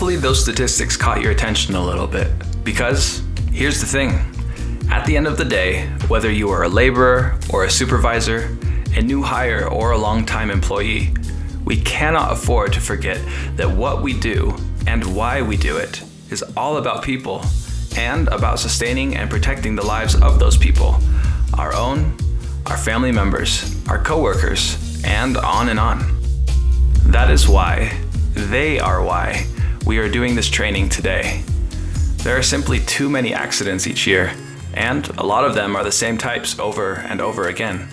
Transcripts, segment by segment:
Hopefully those statistics caught your attention a little bit, because here's the thing. At the end of the day, whether you are a laborer or a supervisor, a new hire or a long-time employee, we cannot afford to forget that what we do and why we do it is all about people and about sustaining and protecting the lives of those people, our own, our family members, our coworkers, and on and on. That is why, they are why, we are doing this training today. There are simply too many accidents each year, and a lot of them are the same types over and over again.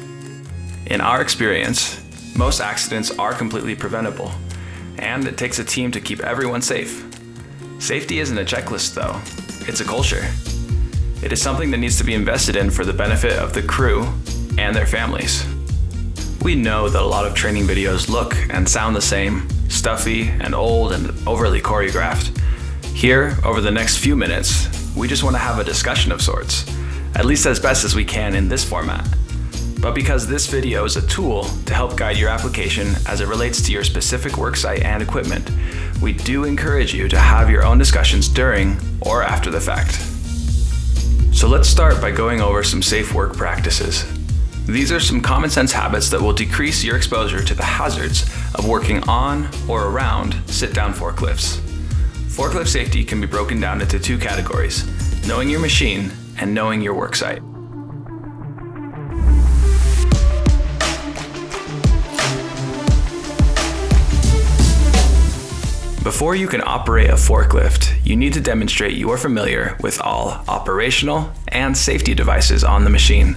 In our experience, most accidents are completely preventable, and it takes a team to keep everyone safe. Safety isn't a checklist though, it's a culture. It is something that needs to be invested in for the benefit of the crew and their families. We know that a lot of training videos look and sound the same, stuffy and old and overly choreographed. Here, over the next few minutes, we just want to have a discussion of sorts, at least as best as we can in this format. But because this video is a tool to help guide your application as it relates to your specific worksite and equipment, we do encourage you to have your own discussions during or after the fact. So let's start by going over some safe work practices. These are some common sense habits that will decrease your exposure to the hazards of working on or around sit-down forklifts. Forklift safety can be broken down into two categories: knowing your machine and knowing your worksite. Before you can operate a forklift, you need to demonstrate you are familiar with all operational and safety devices on the machine.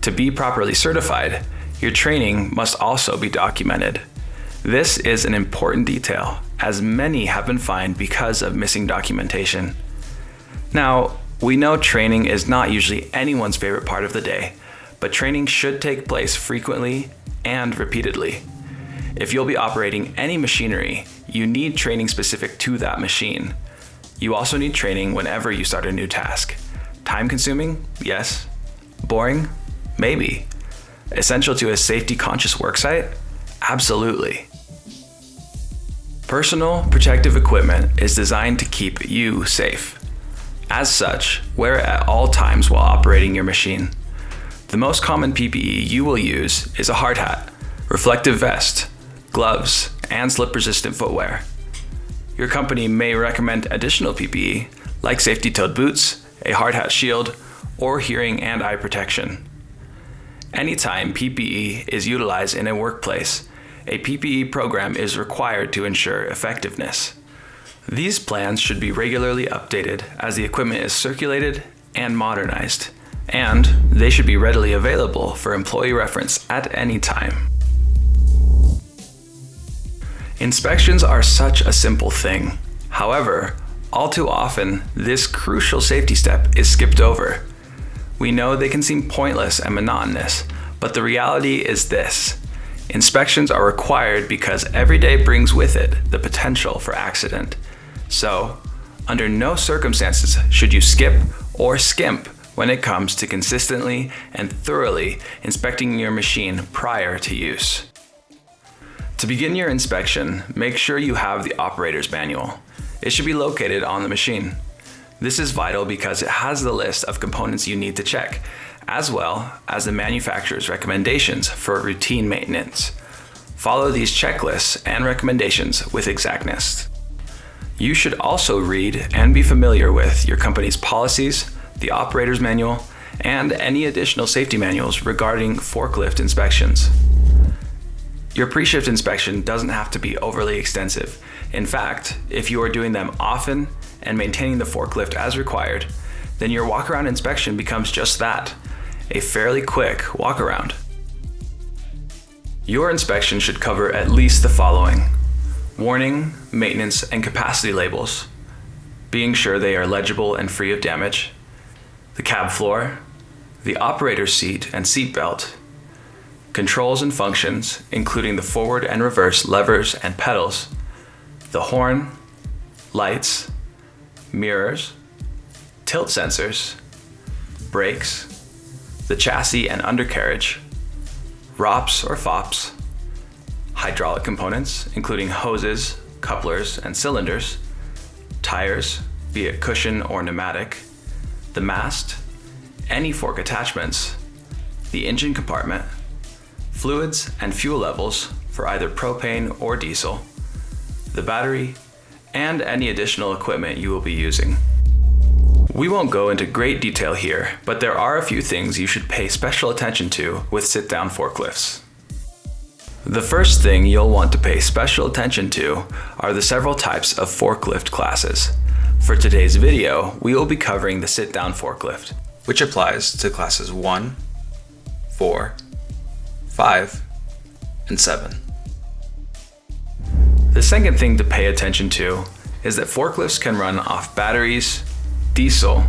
To be properly certified, your training must also be documented. This is an important detail, as many have been fined because of missing documentation. Now, we know training is not usually anyone's favorite part of the day, but training should take place frequently and repeatedly. If you'll be operating any machinery, you need training specific to that machine. You also need training whenever you start a new task. Time-consuming? Yes. Boring? Maybe. Essential to a safety-conscious worksite? Absolutely. Personal protective equipment is designed to keep you safe. As such, wear it at all times while operating your machine. The most common PPE you will use is a hard hat, reflective vest, gloves, and slip-resistant footwear. Your company may recommend additional PPE like safety-toed boots, a hard hat shield, or hearing and eye protection. Anytime PPE is utilized in a workplace, a PPE program is required to ensure effectiveness. These plans should be regularly updated as the equipment is circulated and modernized, and they should be readily available for employee reference at any time. Inspections are such a simple thing. However, all too often, this crucial safety step is skipped over. We know they can seem pointless and monotonous, but the reality is this: inspections are required because every day brings with it the potential for accident. So, under no circumstances should you skip or skimp when it comes to consistently and thoroughly inspecting your machine prior to use. To begin your inspection, make sure you have the operator's manual. It should be located on the machine. This is vital because it has the list of components you need to check, as well as the manufacturer's recommendations for routine maintenance. Follow these checklists and recommendations with exactness. You should also read and be familiar with your company's policies, the operator's manual, and any additional safety manuals regarding forklift inspections. Your pre-shift inspection doesn't have to be overly extensive. In fact, if you are doing them often and maintaining the forklift as required, then your walk-around inspection becomes just that, a fairly quick walk-around. Your inspection should cover at least the following: warning, maintenance, and capacity labels, being sure they are legible and free of damage, the cab floor, the operator's seat and seat belt, controls and functions, including the forward and reverse levers and pedals, the horn, lights, mirrors, tilt sensors, brakes, the chassis and undercarriage, ROPS or FOPS, hydraulic components, including hoses, couplers, and cylinders, tires, be it cushion or pneumatic, the mast, any fork attachments, the engine compartment, fluids and fuel levels for either propane or diesel, the battery, and any additional equipment you will be using. We won't go into great detail here, but there are a few things you should pay special attention to with sit-down forklifts. The first thing you'll want to pay special attention to are the several types of forklift classes. For today's video, we will be covering the sit-down forklift, which applies to classes 1, 4, 5, and 7. The second thing to pay attention to is that forklifts can run off batteries, diesel,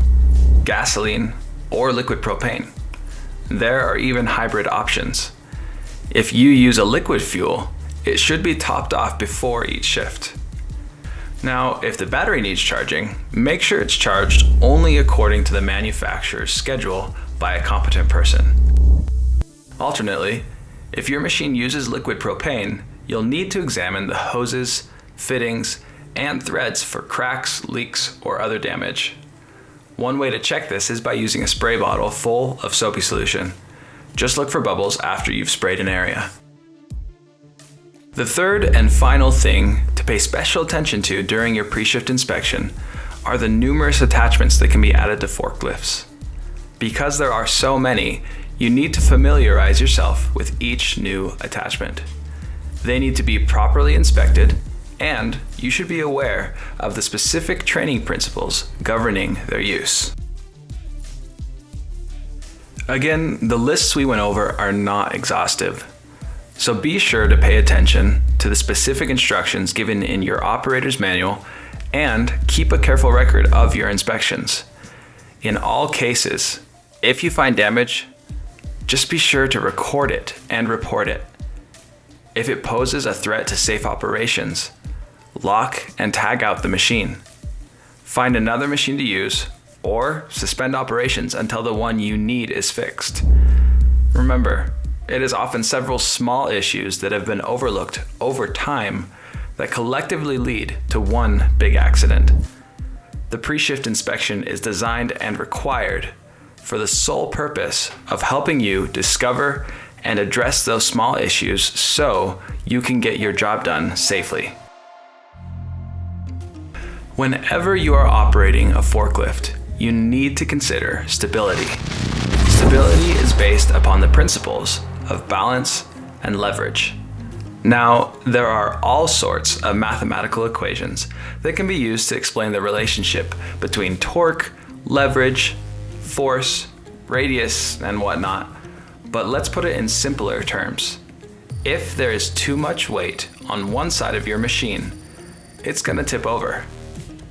gasoline, or liquid propane. There are even hybrid options. If you use a liquid fuel, it should be topped off before each shift. Now, if the battery needs charging, make sure it's charged only according to the manufacturer's schedule by a competent person. Alternately, if your machine uses liquid propane, you'll need to examine the hoses, fittings, and threads for cracks, leaks, or other damage. One way to check this is by using a spray bottle full of soapy solution. Just look for bubbles after you've sprayed an area. The third and final thing to pay special attention to during your pre-shift inspection are the numerous attachments that can be added to forklifts. Because there are so many, you need to familiarize yourself with each new attachment. They need to be properly inspected, and you should be aware of the specific training principles governing their use. Again, the lists we went over are not exhaustive, so be sure to pay attention to the specific instructions given in your operator's manual and keep a careful record of your inspections. In all cases, if you find damage, just be sure to record it and report it. If it poses a threat to safe operations, lock and tag out the machine. Find another machine to use or suspend operations until the one you need is fixed. Remember, it is often several small issues that have been overlooked over time that collectively lead to one big accident. The pre-shift inspection is designed and required for the sole purpose of helping you discover and address those small issues so you can get your job done safely. Whenever you are operating a forklift, you need to consider stability. Stability is based upon the principles of balance and leverage. Now, there are all sorts of mathematical equations that can be used to explain the relationship between torque, leverage, force, radius, and whatnot, but let's put it in simpler terms. If there is too much weight on one side of your machine, it's going to tip over.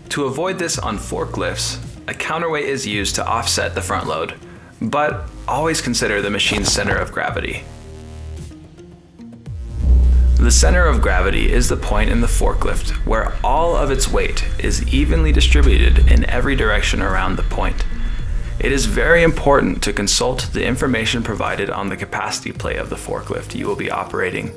To avoid this on forklifts, a counterweight is used to offset the front load, but always consider the machine's center of gravity. The center of gravity is the point in the forklift where all of its weight is evenly distributed in every direction around the point. It is very important to consult the information provided on the capacity plate of the forklift you will be operating,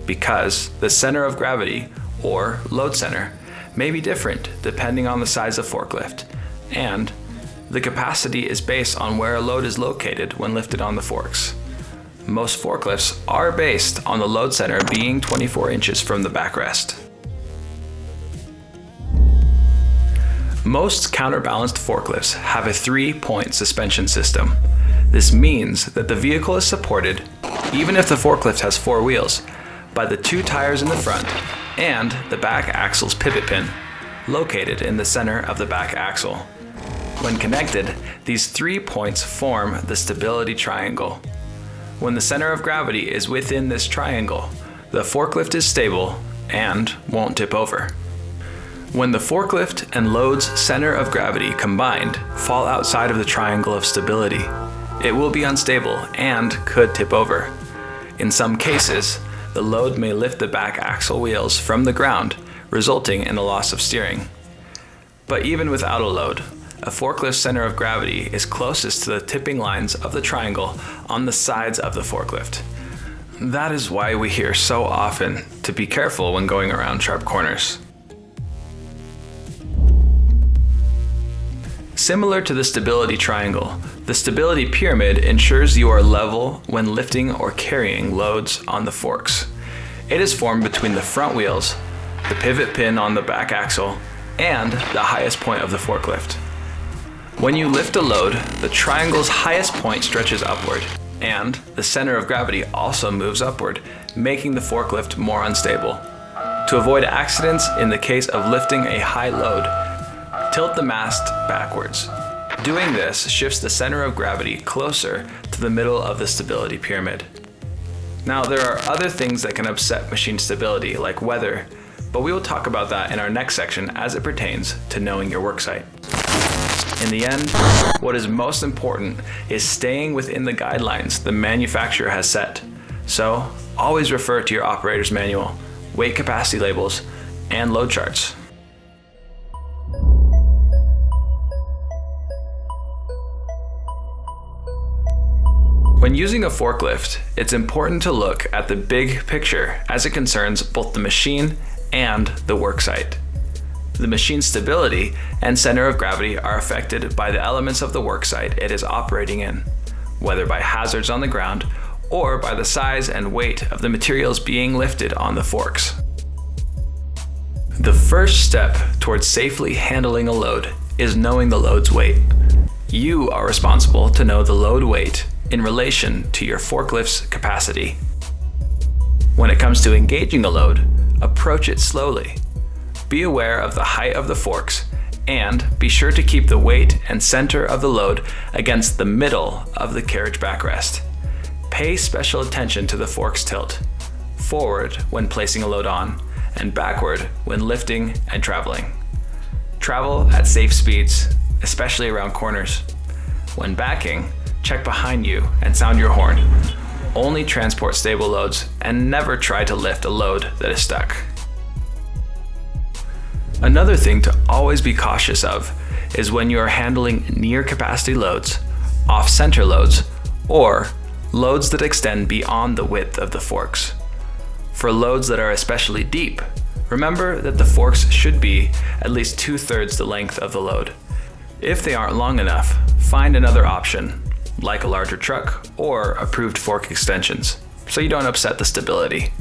because the center of gravity, or load center, may be different depending on the size of forklift, and the capacity is based on where a load is located when lifted on the forks. Most forklifts are based on the load center being 24 inches from the backrest. Most counterbalanced forklifts have a 3-point suspension system. This means that the vehicle is supported, even if the forklift has 4 wheels, by the 2 tires in the front and the back axle's pivot pin, located in the center of the back axle. When connected, these 3 points form the stability triangle. When the center of gravity is within this triangle, the forklift is stable and won't tip over. When the forklift and load's center of gravity combined fall outside of the triangle of stability, it will be unstable and could tip over. In some cases, the load may lift the back axle wheels from the ground, resulting in a loss of steering. But even without a load, a forklift's center of gravity is closest to the tipping lines of the triangle on the sides of the forklift. That is why we hear so often to be careful when going around sharp corners. Similar to the stability triangle, the stability pyramid ensures you are level when lifting or carrying loads on the forks. It is formed between the front wheels, the pivot pin on the back axle, and the highest point of the forklift. When you lift a load, the triangle's highest point stretches upward, and the center of gravity also moves upward, making the forklift more unstable. To avoid accidents in the case of lifting a high load, tilt the mast backwards. Doing this shifts the center of gravity closer to the middle of the stability pyramid. Now, there are other things that can upset machine stability, like weather, but we will talk about that in our next section as it pertains to knowing your worksite. In the end, what is most important is staying within the guidelines the manufacturer has set. So, always refer to your operator's manual, weight capacity labels, and load charts. When using a forklift, it's important to look at the big picture as it concerns both the machine and the worksite. The machine's stability and center of gravity are affected by the elements of the worksite it is operating in, whether by hazards on the ground or by the size and weight of the materials being lifted on the forks. The first step towards safely handling a load is knowing the load's weight. You are responsible to know the load weight in relation to your forklift's capacity. When it comes to engaging a load, approach it slowly. Be aware of the height of the forks and be sure to keep the weight and center of the load against the middle of the carriage backrest. Pay special attention to the forks tilt, forward when placing a load on, and backward when lifting and traveling. Travel at safe speeds, especially around corners. When backing, check behind you and sound your horn. Only transport stable loads and never try to lift a load that is stuck. Another thing to always be cautious of is when you are handling near capacity loads, off-center loads, or loads that extend beyond the width of the forks. For loads that are especially deep, remember that the forks should be at least 2/3 the length of the load. If they aren't long enough, find another option, like a larger truck or approved fork extensions, so you don't upset the stability.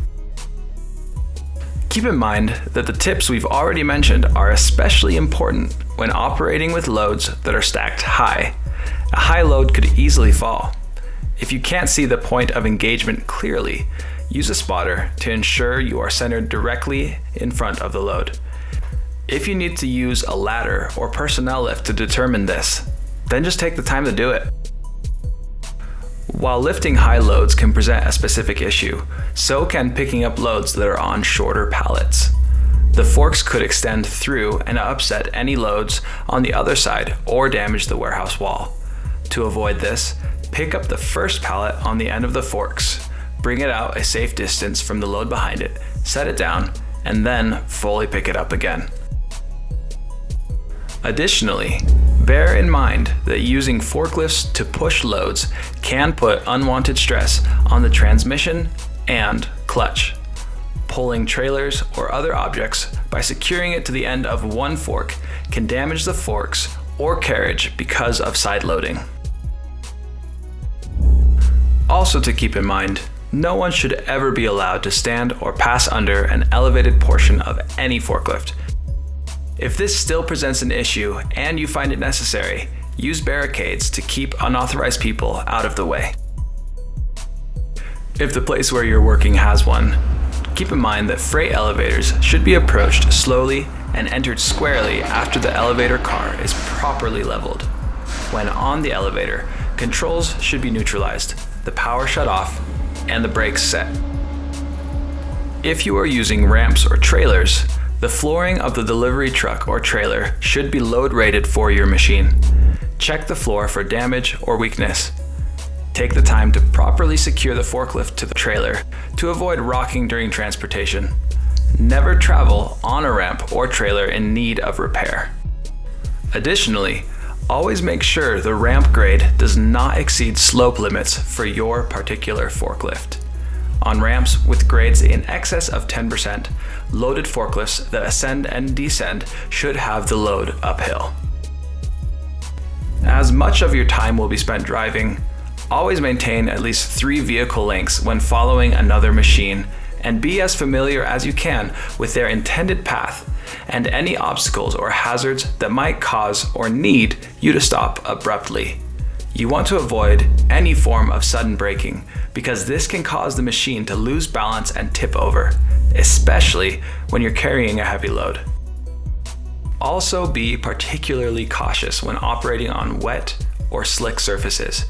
Keep in mind that the tips we've already mentioned are especially important when operating with loads that are stacked high. A high load could easily fall. If you can't see the point of engagement clearly, use a spotter to ensure you are centered directly in front of the load. If you need to use a ladder or personnel lift to determine this, then just take the time to do it. While lifting high loads can present a specific issue, so can picking up loads that are on shorter pallets. The forks could extend through and upset any loads on the other side or damage the warehouse wall. To avoid this, pick up the first pallet on the end of the forks, bring it out a safe distance from the load behind it, set it down, and then fully pick it up again. Additionally, bear in mind that using forklifts to push loads can put unwanted stress on the transmission and clutch. Pulling trailers or other objects by securing it to the end of one fork can damage the forks or carriage because of side loading. Also to keep in mind, no one should ever be allowed to stand or pass under an elevated portion of any forklift. If this still presents an issue and you find it necessary, use barricades to keep unauthorized people out of the way. If the place where you're working has one, keep in mind that freight elevators should be approached slowly and entered squarely after the elevator car is properly leveled. When on the elevator, controls should be neutralized, the power shut off, and the brakes set. If you are using ramps or trailers, the flooring of the delivery truck or trailer should be load rated for your machine. Check the floor for damage or weakness. Take the time to properly secure the forklift to the trailer to avoid rocking during transportation. Never travel on a ramp or trailer in need of repair. Additionally, always make sure the ramp grade does not exceed slope limits for your particular forklift. On ramps with grades in excess of 10%, loaded forklifts that ascend and descend should have the load uphill. As much of your time will be spent driving, always maintain at least 3 vehicle lengths when following another machine, and be as familiar as you can with their intended path and any obstacles or hazards that might cause or need you to stop abruptly. You want to avoid any form of sudden braking because this can cause the machine to lose balance and tip over, especially when you're carrying a heavy load. Also be particularly cautious when operating on wet or slick surfaces.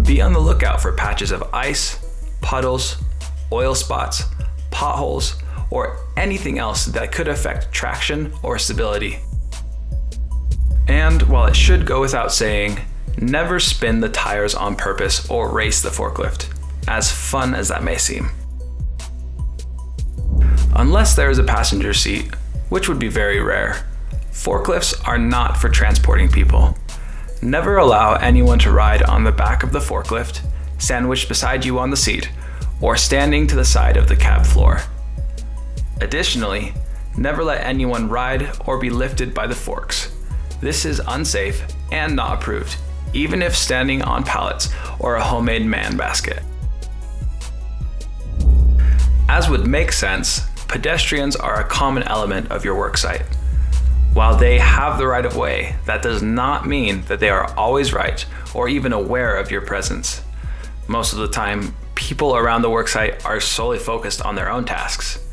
Be on the lookout for patches of ice, puddles, oil spots, potholes, or anything else that could affect traction or stability. And while it should go without saying, never spin the tires on purpose or race the forklift, as fun as that may seem. Unless there is a passenger seat, which would be very rare, forklifts are not for transporting people. Never allow anyone to ride on the back of the forklift, sandwiched beside you on the seat, or standing to the side of the cab floor. Additionally, never let anyone ride or be lifted by the forks. This is unsafe and not approved, even if standing on pallets or a homemade man basket. As would make sense, pedestrians are a common element of your worksite. While they have the right of way, that does not mean that they are always right or even aware of your presence. Most of the time, people around the worksite are solely focused on their own tasks.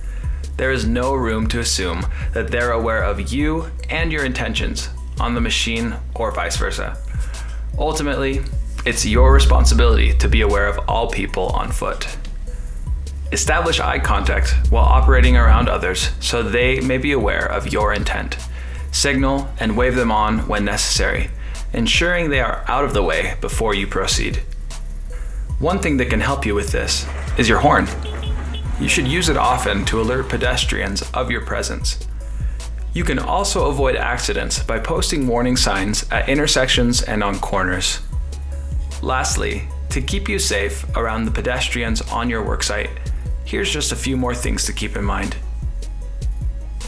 There is no room to assume that they're aware of you and your intentions on the machine or vice versa. Ultimately, it's your responsibility to be aware of all people on foot. Establish eye contact while operating around others so they may be aware of your intent. Signal and wave them on when necessary, ensuring they are out of the way before you proceed. One thing that can help you with this is your horn. You should use it often to alert pedestrians of your presence. You can also avoid accidents by posting warning signs at intersections and on corners. Lastly, to keep you safe around the pedestrians on your worksite, here's just a few more things to keep in mind.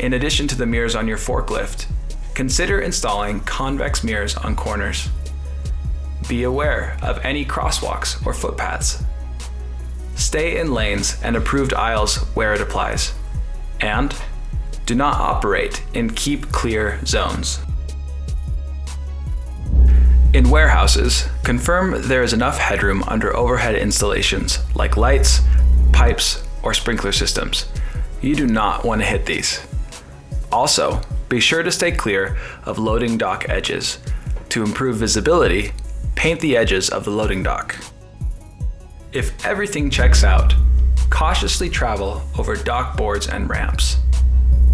In addition to the mirrors on your forklift, consider installing convex mirrors on corners. Be aware of any crosswalks or footpaths. Stay in lanes and approved aisles where it applies. And do not operate in keep clear zones. In warehouses, confirm there is enough headroom under overhead installations like lights, pipes, or sprinkler systems. You do not want to hit these. Also, be sure to stay clear of loading dock edges. To improve visibility, paint the edges of the loading dock. If everything checks out, cautiously travel over dock boards and ramps.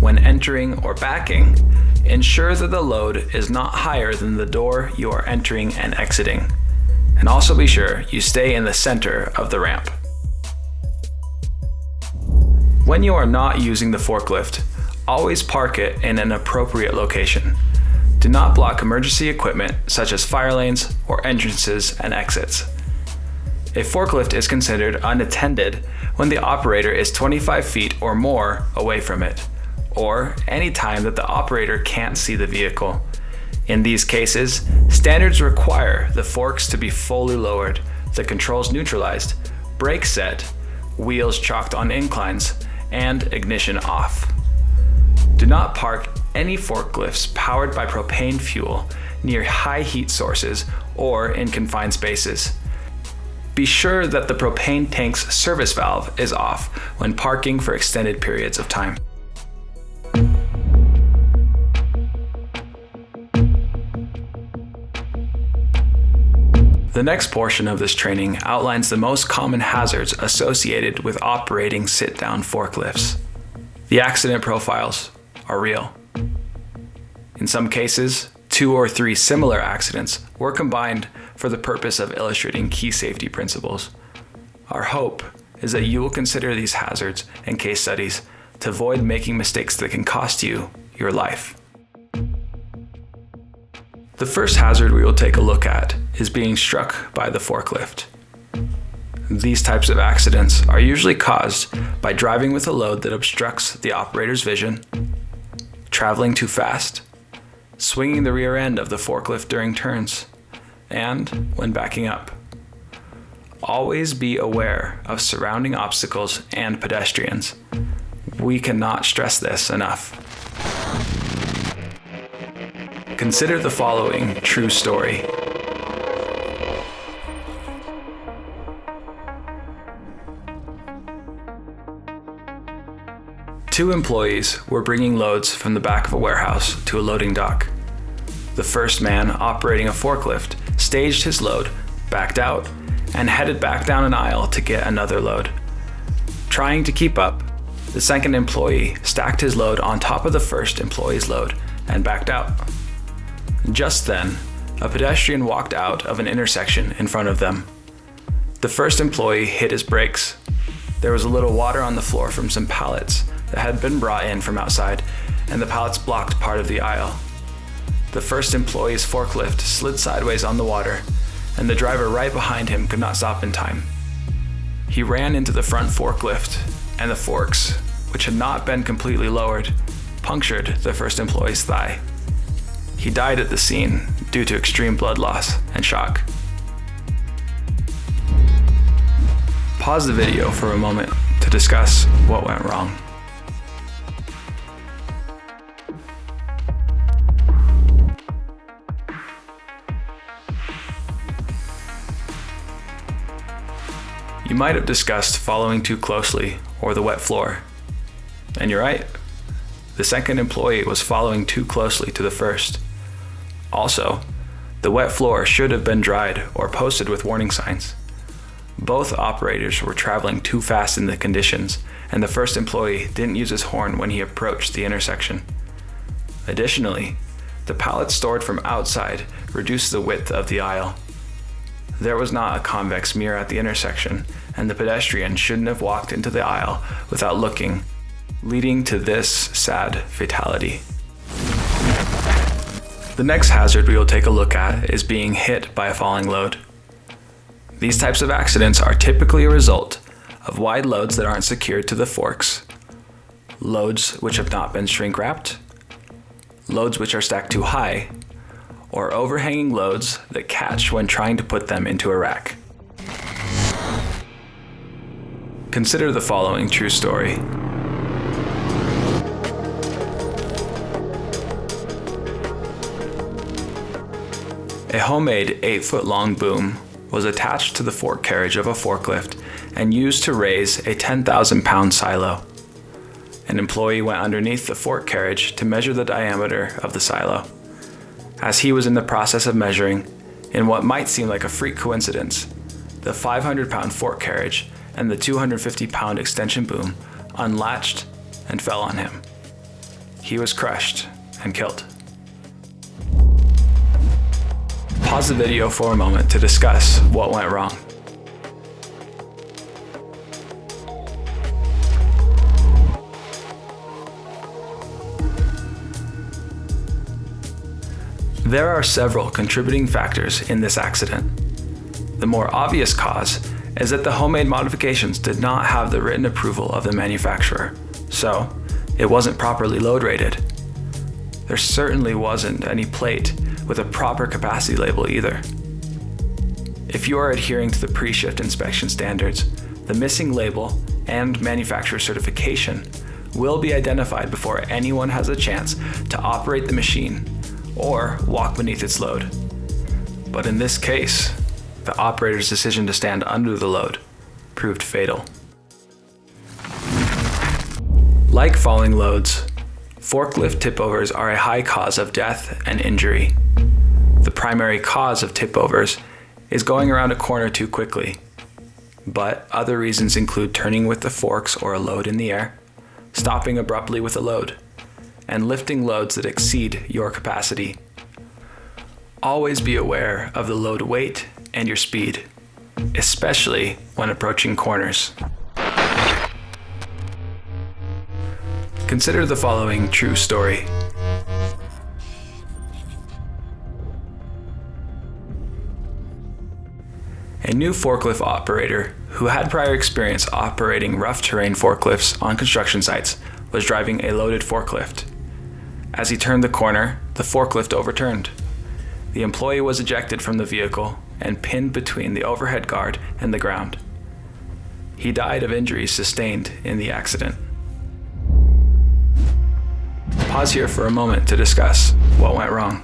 When entering or backing, ensure that the load is not higher than the door you are entering and exiting. And also be sure you stay in the center of the ramp. When you are not using the forklift, always park it in an appropriate location. Do not block emergency equipment such as fire lanes or entrances and exits. A forklift is considered unattended when the operator is 25 feet or more away from it, or any time that the operator can't see the vehicle. In these cases, standards require the forks to be fully lowered, the controls neutralized, brakes set, wheels chalked on inclines, and ignition off. Do not park any forklifts powered by propane fuel near high heat sources or in confined spaces. Be sure that the propane tank's service valve is off when parking for extended periods of time. The next portion of this training outlines the most common hazards associated with operating sit-down forklifts. The accident profiles are real. In some cases, 2 or 3 similar accidents were combined for the purpose of illustrating key safety principles. Our hope is that you will consider these hazards and case studies to avoid making mistakes that can cost you your life. The first hazard we will take a look at is being struck by the forklift. These types of accidents are usually caused by driving with a load that obstructs the operator's vision, traveling too fast, swinging the rear end of the forklift during turns, and when backing up. Always be aware of surrounding obstacles and pedestrians. We cannot stress this enough. Consider the following true story. Two employees were bringing loads from the back of a warehouse to a loading dock. The first man, operating a forklift, staged his load, backed out, and headed back down an aisle to get another load. Trying to keep up, the second employee stacked his load on top of the first employee's load and backed out. Just then, a pedestrian walked out of an intersection in front of them. The first employee hit his brakes. There was a little water on the floor from some pallets that had been brought in from outside, and the pallets blocked part of the aisle. The first employee's forklift slid sideways on the water, and the driver right behind him could not stop in time. He ran into the front forklift, and the forks, which had not been completely lowered, punctured the first employee's thigh. He died at the scene due to extreme blood loss and shock. Pause the video for a moment to discuss what went wrong. You might have discussed following too closely or the wet floor. And you're right. The second employee was following too closely to the first. Also, the wet floor should have been dried or posted with warning signs. Both operators were traveling too fast in the conditions, and the first employee didn't use his horn when he approached the intersection. Additionally, the pallets stored from outside reduced the width of the aisle. There was not a convex mirror at the intersection, and the pedestrian shouldn't have walked into the aisle without looking, leading to this sad fatality. The next hazard we will take a look at is being hit by a falling load. These types of accidents are typically a result of wide loads that aren't secured to the forks, loads which have not been shrink wrapped, loads which are stacked too high, or overhanging loads that catch when trying to put them into a rack. Consider the following true story. A homemade 8-foot-long boom was attached to the fork carriage of a forklift and used to raise a 10,000-pound silo. An employee went underneath the fork carriage to measure the diameter of the silo. As he was in the process of measuring, in what might seem like a freak coincidence, the 500-pound fork carriage and the 250-pound extension boom unlatched and fell on him. He was crushed and killed. Pause the video for a moment to discuss what went wrong. There are several contributing factors in this accident. The more obvious cause is that the homemade modifications did not have the written approval of the manufacturer, so it wasn't properly load rated. There certainly wasn't any plate with a proper capacity label either. If you are adhering to the pre-shift inspection standards, the missing label and manufacturer certification will be identified before anyone has a chance to operate the machine or walk beneath its load. But in this case, the operator's decision to stand under the load proved fatal. Like falling loads, forklift tipovers are a high cause of death and injury. The primary cause of tipovers is going around a corner too quickly, but other reasons include turning with the forks or a load in the air, stopping abruptly with a load, and lifting loads that exceed your capacity. Always be aware of the load weight and your speed, especially when approaching corners. Consider the following true story. A new forklift operator who had prior experience operating rough terrain forklifts on construction sites was driving a loaded forklift. As he turned the corner, the forklift overturned. The employee was ejected from the vehicle and pinned between the overhead guard and the ground. He died of injuries sustained in the accident. Pause here for a moment to discuss what went wrong.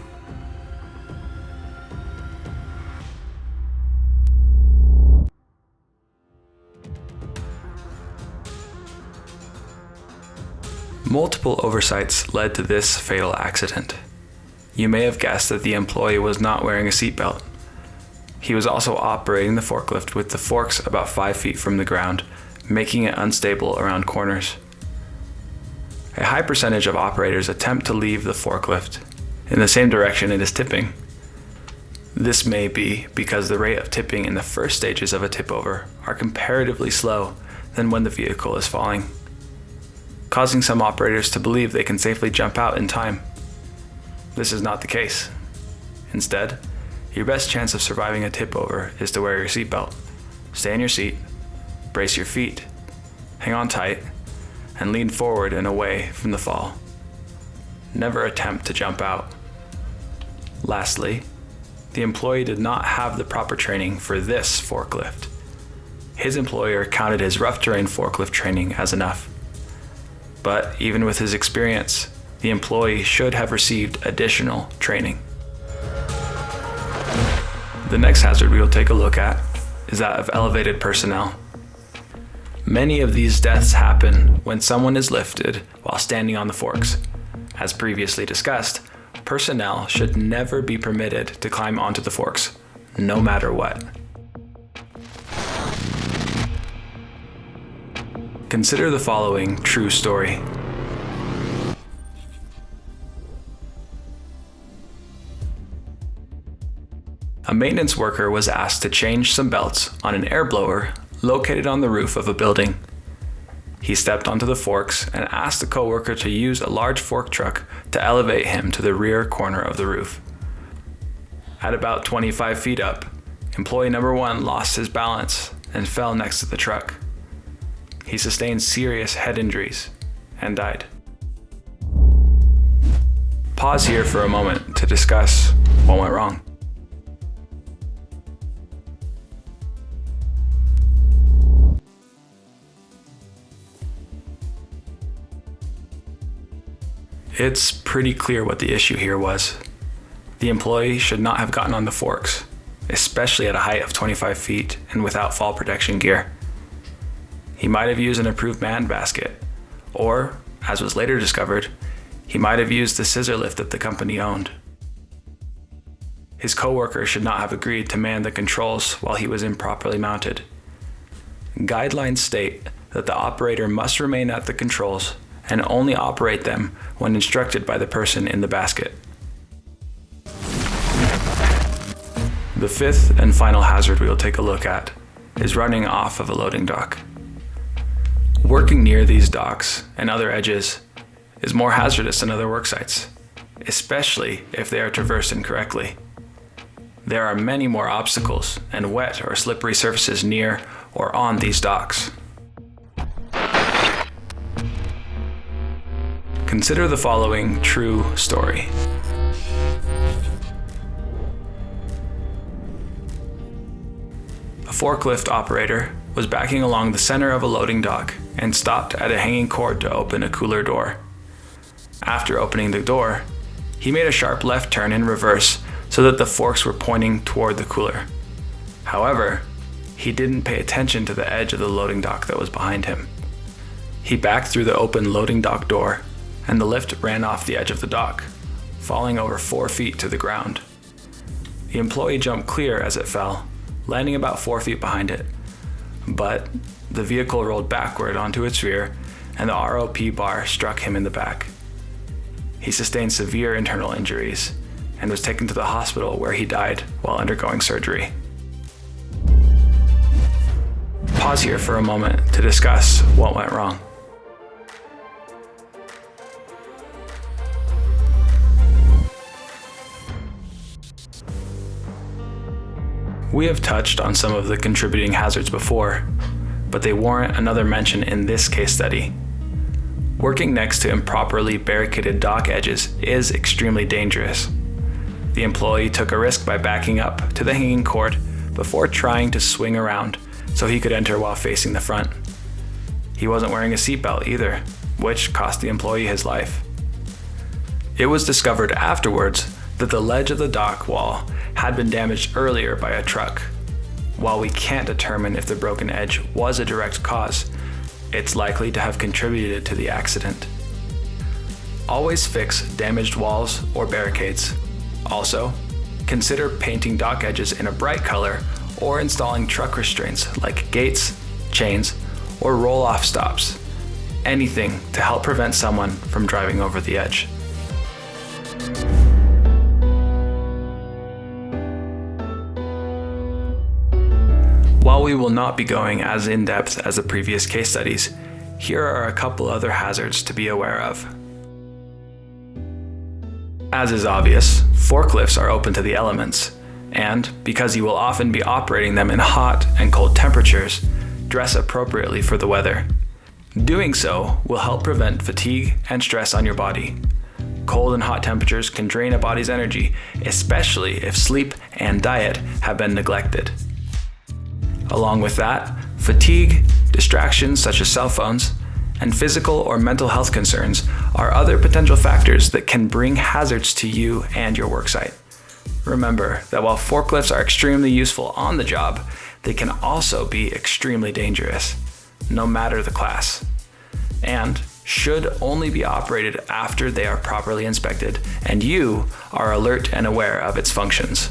Multiple oversights led to this fatal accident. You may have guessed that the employee was not wearing a seatbelt. He was also operating the forklift with the forks about 5 feet from the ground, making it unstable around corners. A high percentage of operators attempt to leave the forklift in the same direction it is tipping. This may be because the rate of tipping in the first stages of a tip over are comparatively slow than when the vehicle is falling, causing some operators to believe they can safely jump out in time. This is not the case. Instead, your best chance of surviving a tip over is to wear your seatbelt. Stay in your seat, brace your feet, hang on tight, and lean forward and away from the fall. Never attempt to jump out. Lastly, the employee did not have the proper training for this forklift. His employer counted his rough terrain forklift training as enough. But even with his experience, the employee should have received additional training. The next hazard we will take a look at is that of elevated personnel. Many of these deaths happen when someone is lifted while standing on the forks. As previously discussed, personnel should never be permitted to climb onto the forks, no matter what. Consider the following true story. A maintenance worker was asked to change some belts on an air blower located on the roof of a building. He stepped onto the forks and asked the coworker to use a large fork truck to elevate him to the rear corner of the roof. At about 25 feet up, employee number 1 lost his balance and fell next to the truck. He sustained serious head injuries and died. Pause here for a moment to discuss what went wrong. It's pretty clear what the issue here was. The employee should not have gotten on the forks, especially at a height of 25 feet and without fall protection gear. He might have used an approved man basket, or, as was later discovered, he might have used the scissor lift that the company owned. His coworker should not have agreed to man the controls while he was improperly mounted. Guidelines state that the operator must remain at the controls and only operate them when instructed by the person in the basket. The fifth and final hazard we will take a look at is running off of a loading dock. Working near these docks and other edges is more hazardous than other work sites, especially if they are traversed incorrectly. There are many more obstacles and wet or slippery surfaces near or on these docks. Consider the following true story. A forklift operator was backing along the center of a loading dock and stopped at a hanging cord to open a cooler door. After opening the door, he made a sharp left turn in reverse so that the forks were pointing toward the cooler. However, he didn't pay attention to the edge of the loading dock that was behind him. He backed through the open loading dock door, and the lift ran off the edge of the dock, falling over 4 feet to the ground. The employee jumped clear as it fell, landing about 4 feet behind it. But the vehicle rolled backward onto its rear, and the ROP bar struck him in the back. He sustained severe internal injuries and was taken to the hospital where he died while undergoing surgery. Pause here for a moment to discuss what went wrong. We have touched on some of the contributing hazards before, but they warrant another mention in this case study. Working next to improperly barricaded dock edges is extremely dangerous. The employee took a risk by backing up to the hanging cord before trying to swing around so he could enter while facing the front. He wasn't wearing a seatbelt either, which cost the employee his life. It was discovered afterwards that the ledge of the dock wall had been damaged earlier by a truck. While we can't determine if the broken edge was a direct cause, it's likely to have contributed to the accident. Always fix damaged walls or barricades. Also, consider painting dock edges in a bright color or installing truck restraints like gates, chains, or roll-off stops. Anything to help prevent someone from driving over the edge. While we will not be going as in-depth as the previous case studies, here are a couple other hazards to be aware of. As is obvious, forklifts are open to the elements, and because you will often be operating them in hot and cold temperatures, dress appropriately for the weather. Doing so will help prevent fatigue and stress on your body. Cold and hot temperatures can drain a body's energy, especially if sleep and diet have been neglected. Along with that, fatigue, distractions such as cell phones, and physical or mental health concerns are other potential factors that can bring hazards to you and your worksite. Remember that while forklifts are extremely useful on the job, they can also be extremely dangerous, no matter the class, and should only be operated after they are properly inspected and you are alert and aware of its functions.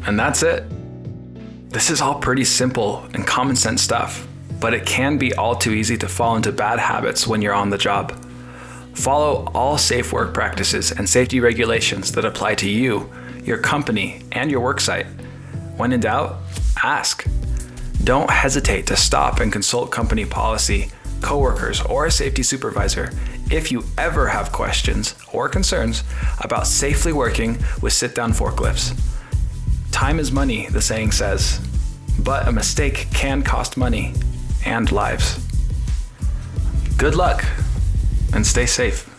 And that's it. This is all pretty simple and common sense stuff, but it can be all too easy to fall into bad habits when you're on the job. Follow all safe work practices and safety regulations that apply to you, your company, and your worksite. When in doubt, ask. Don't hesitate to stop and consult company policy, coworkers, or a safety supervisor if you ever have questions or concerns about safely working with sit-down forklifts. Time is money, the saying says, but a mistake can cost money and lives. Good luck and stay safe.